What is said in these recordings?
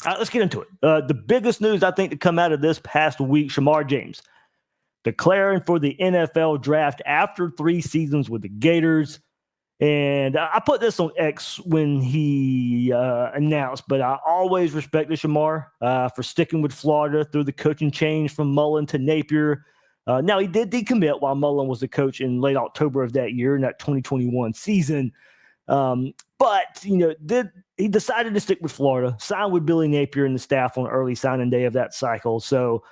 All right, let's get into it. The biggest news, I think, to come out of this past week, Shemar James declaring for the NFL draft after 3 seasons with the Gators. And I put this on X when he announced, but I always respected Shemar for sticking with Florida through the coaching change from Mullen to Napier. Now, he did decommit while Mullen was the coach in late October of that year in that 2021 season. But, he decided to stick with Florida, signed with Billy Napier and the staff on early signing day of that cycle. So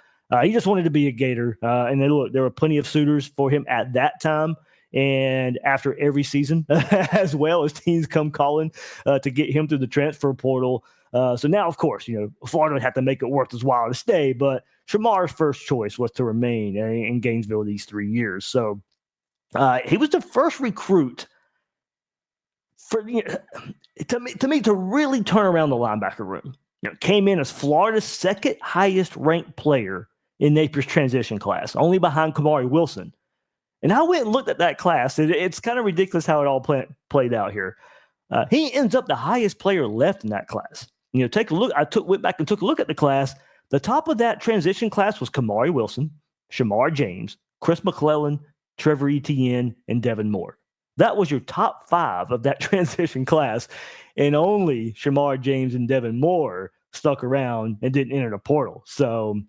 he just wanted to be a Gator. And then, look, there were plenty of suitors for him at that time. And after every season, as well as teams come calling to get him through the transfer portal. So now, of course, Florida would have to make it worth his while to stay. But Shemar's first choice was to remain in Gainesville these 3 years. So he was the first recruit to me to really turn around the linebacker room. Came in as Florida's second highest ranked player in Napier's transition class, only behind Kamari Wilson. And I went and looked at that class. It's kind of ridiculous how it all played out here. He ends up the highest player left in that class. Take a look. Went back and took a look at the class. The top of that transition class was Kamari Wilson, Shamar James, Chris McClellan, Trevor Etienne, and Devin Moore. That was your top 5 of that transition class. And only Shamar James and Devin Moore stuck around and didn't enter the portal. So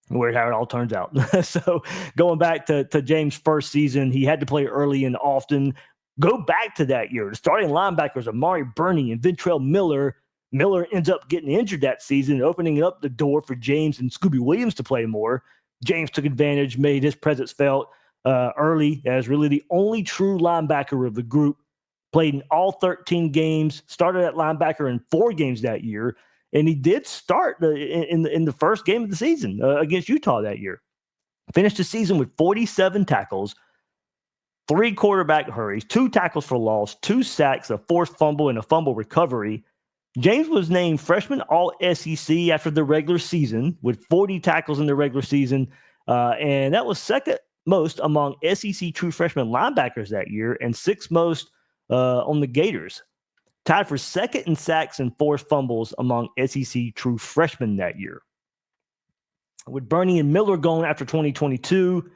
weird how it all turns out. So going back to James' first season, he had to play early and often. Go back to that year. The starting linebackers Amari Burney and Ventrell Miller. Miller ends up getting injured that season, opening up the door for James and Scooby Williams to play more. James took advantage, made his presence felt early as really the only true linebacker of the group. Played in all 13 games, started at linebacker in 4 games that year. And he did start in the first game of the season against Utah that year. Finished the season with 47 tackles, 3 quarterback hurries, 2 tackles for loss, 2 sacks, a forced fumble, and a fumble recovery. James was named freshman All-SEC after the regular season with 40 tackles in the regular season. And that was second most among SEC true freshman linebackers that year and 6th most on the Gators. Tied for second in sacks and forced fumbles among SEC true freshmen that year. With Burney and Miller gone after 2022,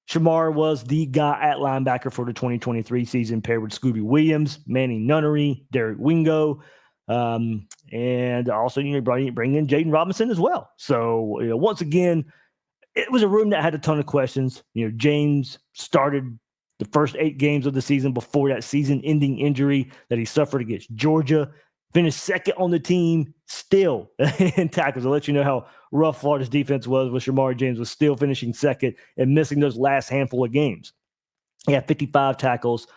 Shamar was the guy at linebacker for the 2023 season, paired with Scooby Williams, Manny Nunnery, Derek Wingo, and also bring in Jaden Robinson as well. So once again, it was a room that had a ton of questions. James started the first 8 games of the season before that season-ending injury that he suffered against Georgia. Finished second on the team, still in tackles. I'll let you know how rough Florida's defense was with Shamar James was still finishing second and missing those last handful of games. He had 55 tackles,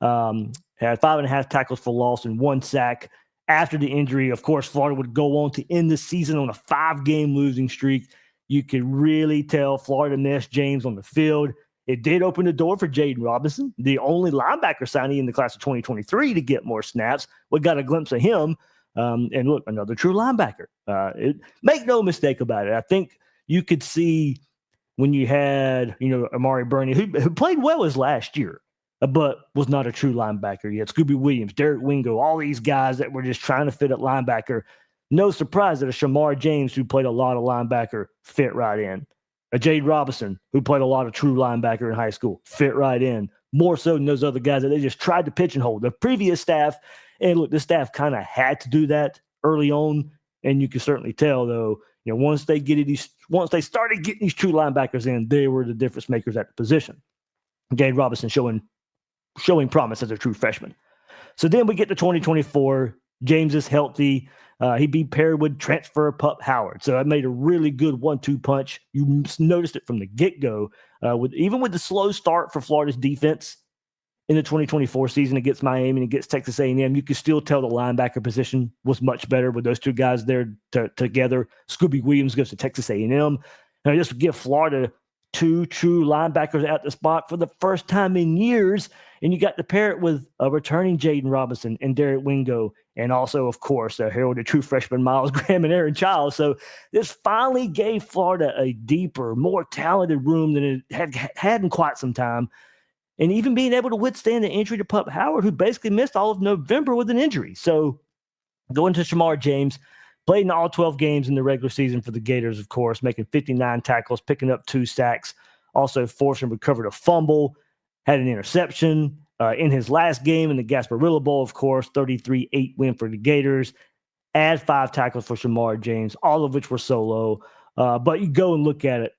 had 5.5 tackles for loss and 1 sack. After the injury, of course, Florida would go on to end the season on a 5-game losing streak. You could really tell Florida missed James on the field. It did open the door for Jaden Robinson, the only linebacker signee in the class of 2023 to get more snaps. We got a glimpse of him. And look, another true linebacker. Make no mistake about it. I think you could see when you had, Amari Burney, who played well his last year, but was not a true linebacker. You had Scooby Williams, Derek Wingo, all these guys that were just trying to fit at linebacker. No surprise that a Shamar James, who played a lot of linebacker, fit right in. A Jaden Robinson, who played a lot of true linebacker in high school, fit right in. More so than those other guys that they just tried to pigeonhole. The previous staff, and look, the staff kind of had to do that early on, and you can certainly tell, though, once they started getting these true linebackers in, they were the difference makers at the position. Jaden Robinson showing promise as a true freshman. So then we get to 2024. James is healthy. He'd be paired with transfer Pup Howard. So that made a really good 1-2 punch. You noticed it from the get-go. Even with the slow start for Florida's defense in the 2024 season against Miami and against Texas A&M, you could still tell the linebacker position was much better with those 2 guys there together. Scooby Williams goes to Texas A&M. And just give Florida 2 true linebackers at the spot for the first time in years. And you got to pair it with a returning Jaden Robinson and Derek Wingo, and also, of course, a heralded true freshman Myles Graham and Aaron Chiles. So this finally gave Florida a deeper, more talented room than it had in quite some time. And even being able to withstand the injury to Pup Howard, who basically missed all of November with an injury. So going to Shamar James, Played in all 12 games in the regular season for the Gators, of course, making 59 tackles, picking up 2 sacks, also forced and recovered a fumble, had an interception in his last game in the Gasparilla Bowl, of course, 33-8 win for the Gators. Add 5 tackles for Shemar James, all of which were solo. But you go and look at it.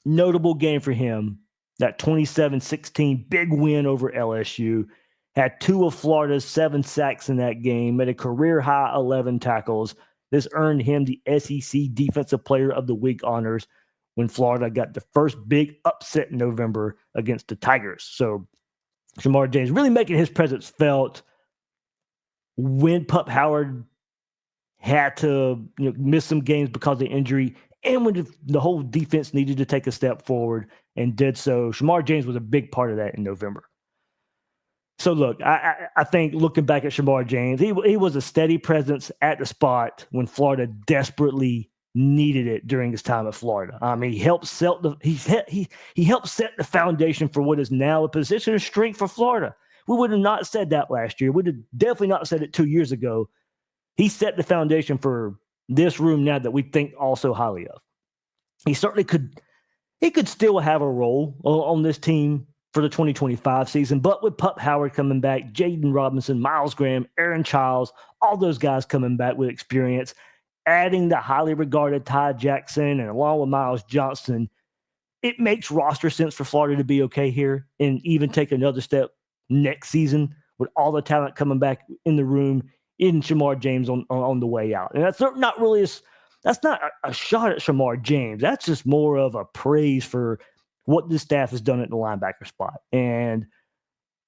Notable game for him, that 27-16 big win over LSU. Had 2 of Florida's 7 sacks in that game, made a career-high 11 tackles. This earned him the SEC Defensive Player of the Week honors when Florida got the first big upset in November against the Tigers. So Shamar James really making his presence felt when Pup Howard had to miss some games because of injury, and when the whole defense needed to take a step forward and did so. Shamar James was a big part of that in November. So, look, I think looking back at Shamar James, he was a steady presence at the spot when Florida desperately needed it during his time at Florida. He helped set he helped set the foundation for what is now a position of strength for Florida. We would have not said that last year. We'd have definitely not said it 2 years ago. He set the foundation for this room now that we think also highly of. He certainly could still have a role on this team for the 2025 season, but with Pup Howard coming back, Jaden Robinson, Myles Graham, Aaron Chiles, all those guys coming back with experience, adding the highly regarded Ty Jackson and along with Miles Johnson, it makes roster sense for Florida to be okay here and even take another step next season with all the talent coming back in the room in Shamar James on the way out. And that's not really that's not a shot at Shamar James. That's just more of a praise for what this staff has done at the linebacker spot. And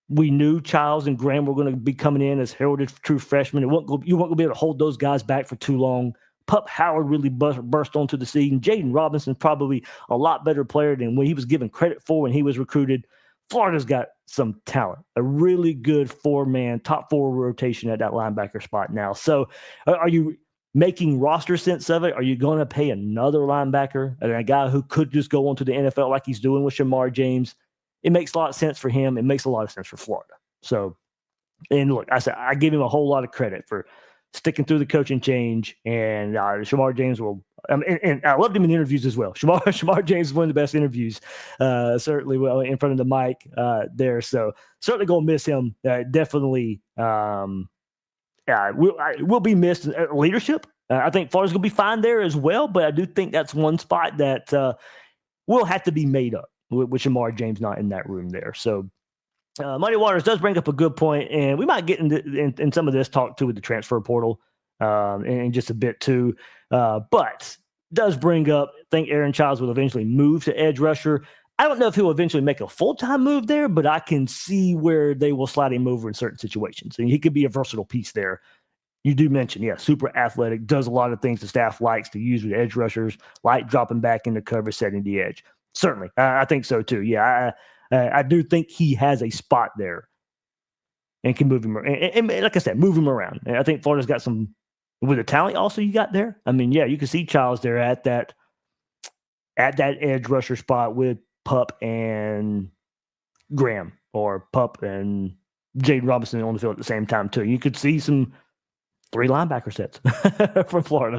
we knew Chiles and Graham were going to be coming in as heralded true freshmen. You weren't going to be able to hold those guys back for too long. Pup Howard really burst onto the scene. Jaden Robinson probably a lot better player than when he was given credit for when he was recruited. Florida's got some talent, a really good 4-man, top 4 rotation at that linebacker spot now. So are you making roster sense of it? Are you going to pay another linebacker and a guy who could just go on to the NFL like he's doing with Shamar James? It makes a lot of sense for him. It makes a lot of sense for Florida. So, and look, I give him a whole lot of credit for sticking through the coaching change, and Shamar James will. And I loved him in interviews as well. Shamar James is one of the best interviews, certainly in front of the mic there. So certainly going to miss him. Definitely, will be missed. Leadership. I think Florida's going to be fine there as well, but I do think that's one spot that will have to be made up with Shamar James not in that room there. So. Muddy Waters does bring up a good point, and we might get in some of this talk too with the transfer portal in just a bit too. But does bring up, I think Aaron Chiles will eventually move to edge rusher. I don't know if he'll eventually make a full-time move there, but I can see where they will slide him over in certain situations. And he could be a versatile piece there. You do mention, super athletic, does a lot of things the staff likes to use with edge rushers, like dropping back into cover, setting the edge. Certainly. I think so too. Yeah, I do think he has a spot there and can move him around. And like I said, move him around. And I think Florida's got some, with the talent also you got there. You can see Chiles there at that edge rusher spot with Pup and Graham, or Pup and Jaden Robinson on the field at the same time too. You could see some 3 linebacker sets from Florida.